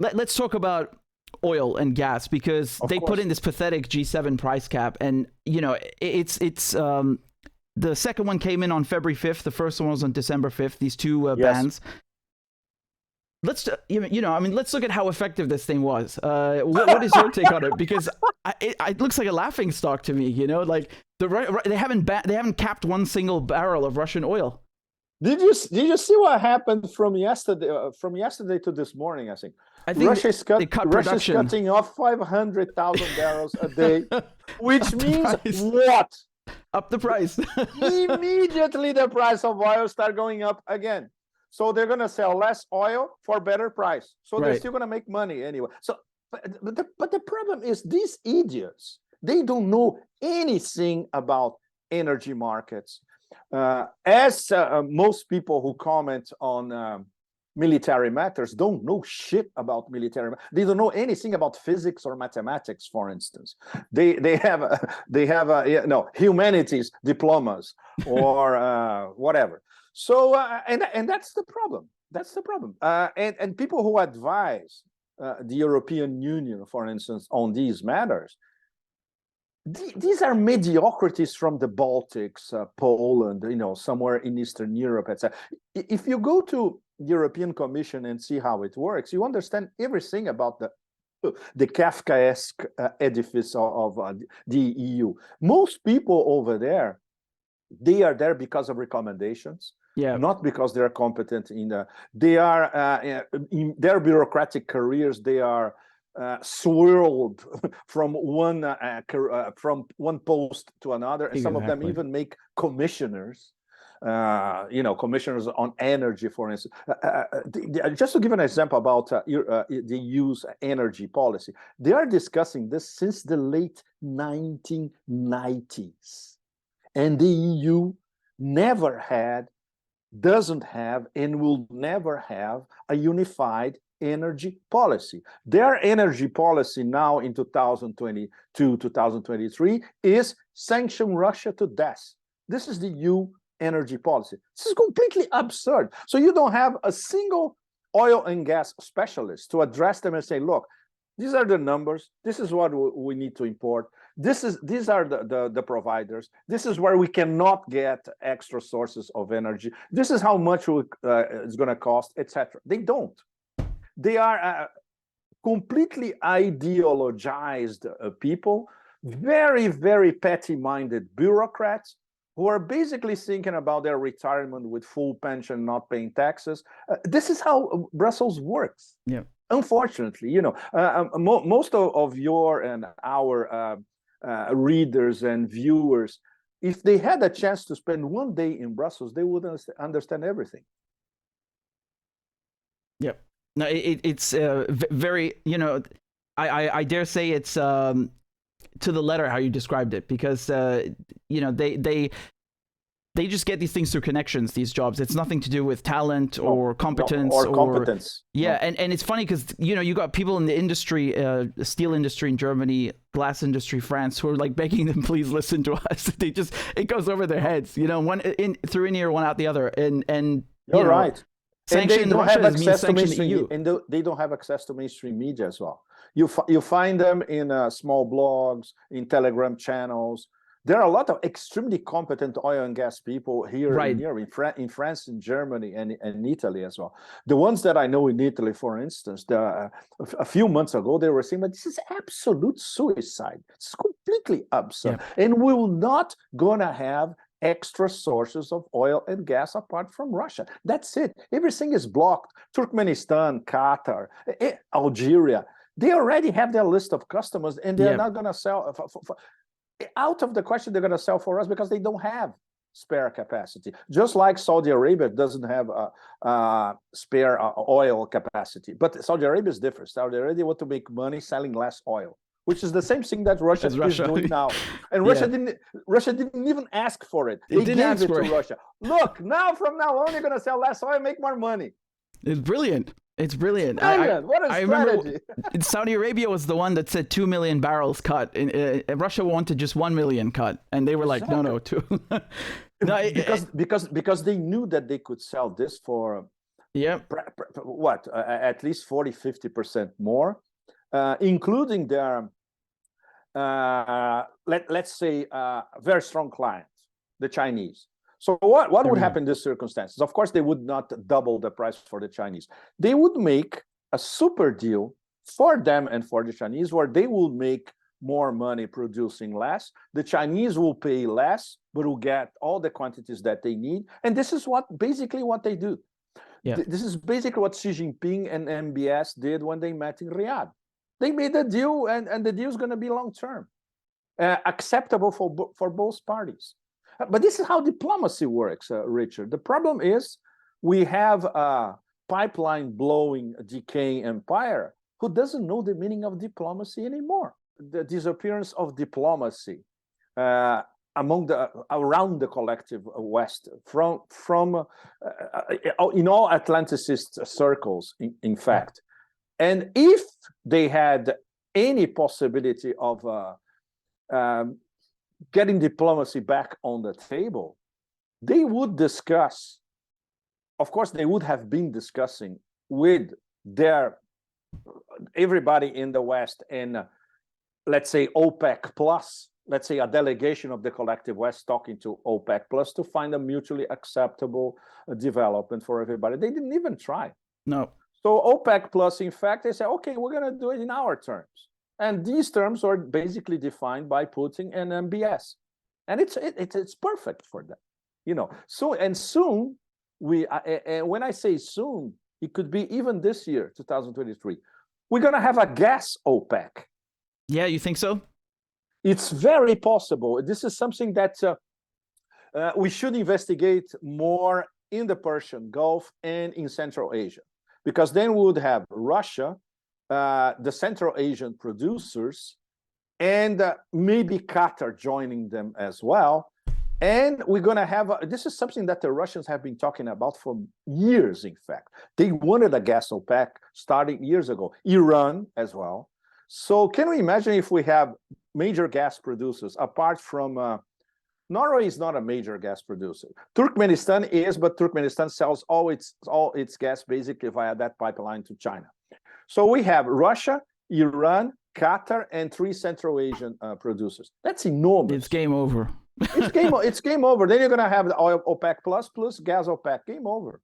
let's talk about oil and gas, because Of they put course. in this pathetic G7 price cap, and it's the second one came in on February 5th. The first one was on December 5th. These two Yes. bans. Let's let's look at how effective this thing was. What is your take on it? Because it looks like a laughing stock to me. Like they haven't capped one single barrel of Russian oil. Did you see what happened from yesterday? From yesterday to this morning, I think. Russia's cutting off 500,000 barrels a day, which means what? Up the price. Immediately, the price of oil start going up again. So they're going to sell less oil for better price. So they're still going to make money anyway. So, but the problem is these idiots, they don't know anything about energy markets. As most people who comment on military matters don't know shit about military. They don't know anything about physics or mathematics, for instance. They have humanities diplomas or whatever. So and that's the problem. That's the problem. And people who advise the European Union, for instance, on these matters, these are mediocrities from the Baltics, Poland, somewhere in Eastern Europe, etc. If you go to European Commission and see how it works, you understand everything about the Kafkaesque edifice of the EU. Most people over there, they are there because of recommendations, not because they are competent they are in their bureaucratic careers. They are swirled from one post to another, and some of them even make commissioners. Commissioners on energy, for instance. Just to give an example about the EU's energy policy, they are discussing this since the late 1990s, and the EU never had, doesn't have, and will never have a unified energy policy. Their energy policy now in 2022, 2023 is sanction Russia to death. This is the EU energy policy. This is completely absurd. So you don't have a single oil and gas specialist to address them and say, look, these are the numbers. This is what we need to import. These are the providers. This is where we cannot get extra sources of energy. This is how much it's going to cost, etc. They don't. They are completely ideologized people, very, very petty-minded bureaucrats who are basically thinking about their retirement with full pension, not paying taxes. This is how Brussels works. Yeah. Unfortunately, most of your and our readers and viewers, if they had a chance to spend one day in Brussels, they would understand everything. Yep. No, it's very, I dare say it's to the letter how you described it, because they just get these things through connections, these jobs. It's nothing to do with talent or competence. Yeah, no. And it's funny because, you got people in the industry, the steel industry in Germany, glass industry, France, who are like begging them, please listen to us. It goes over their heads, one through in ear, one out the other. And you're right. And they don't have access to mainstream, and they don't have access to mainstream media as well. You find them in small blogs, in Telegram channels. There are a lot of extremely competent oil and gas people here in Europe, in France, in Germany, and in Italy as well. The ones that I know in Italy, for instance, a few months ago, they were saying, but this is absolute suicide. It's completely absurd. Yeah. And we're not going to have extra sources of oil and gas apart from Russia. That's it. Everything is blocked. Turkmenistan, Qatar, Algeria, they already have their list of customers, and they're not going to sell. Out of the question, they're going to sell for us because they don't have spare capacity. Just like Saudi Arabia doesn't have spare oil capacity. But Saudi Arabia is different. Saudi Arabia want to make money selling less oil, which is the same thing that Russia is doing now. And Russia didn't even ask for it. They gave it to Russia. Look, from now on, you're going to sell less oil and make more money. It's brilliant. It's brilliant. What a strategy. Remember Saudi Arabia was the one that said 2 million barrels cut. Russia wanted just 1 million cut. And they were like, no, 2. Because they knew that they could sell this for Yeah. What? At least 40, 50% more, including their, let's say, very strong client, the Chinese. So what would happen in these circumstances? Of course, they would not double the price for the Chinese. They would make a super deal for them and for the Chinese, where they will make more money producing less. The Chinese will pay less, but will get all the quantities that they need. And this is basically what they do. Yeah. This is basically what Xi Jinping and MBS did when they met in Riyadh. They made a deal, and the deal is going to be long-term, acceptable for both parties. But this is how diplomacy works, Richard. The problem is we have a pipeline-blowing, decaying empire who doesn't know the meaning of diplomacy anymore. The disappearance of diplomacy around the collective West, from in all Atlanticist circles, in fact. And if they had any possibility of getting diplomacy back on the table, they would discuss. Of course, they would have been discussing with everybody in the West, and let's say OPEC plus, let's say a delegation of the collective West talking to OPEC plus to find a mutually acceptable development for everybody. They didn't even try. No. So OPEC plus, in fact, they said, okay, we're going to do it in our terms. And these terms are basically defined by Putin and MBS. And it's perfect for them, you know. So, and soon, and when I say soon, it could be even this year, 2023, we're going to have a gas OPEC. Yeah, you think so? It's very possible. This is something that we should investigate more in the Persian Gulf and in Central Asia, because then we would have Russia, the Central Asian producers, and maybe Qatar joining them as well. And we're going to have, this is something that the Russians have been talking about for years, in fact. They wanted a gas OPEC starting years ago. Iran as well. So can we imagine if we have major gas producers, apart from, Norway is not a major gas producer. Turkmenistan is, but Turkmenistan sells all its gas basically via that pipeline to China. So we have Russia, Iran, Qatar, and 3 Central Asian producers. That's enormous. It's game over. It's game over. Then you're going to have the oil OPEC plus gas OPEC. Game over.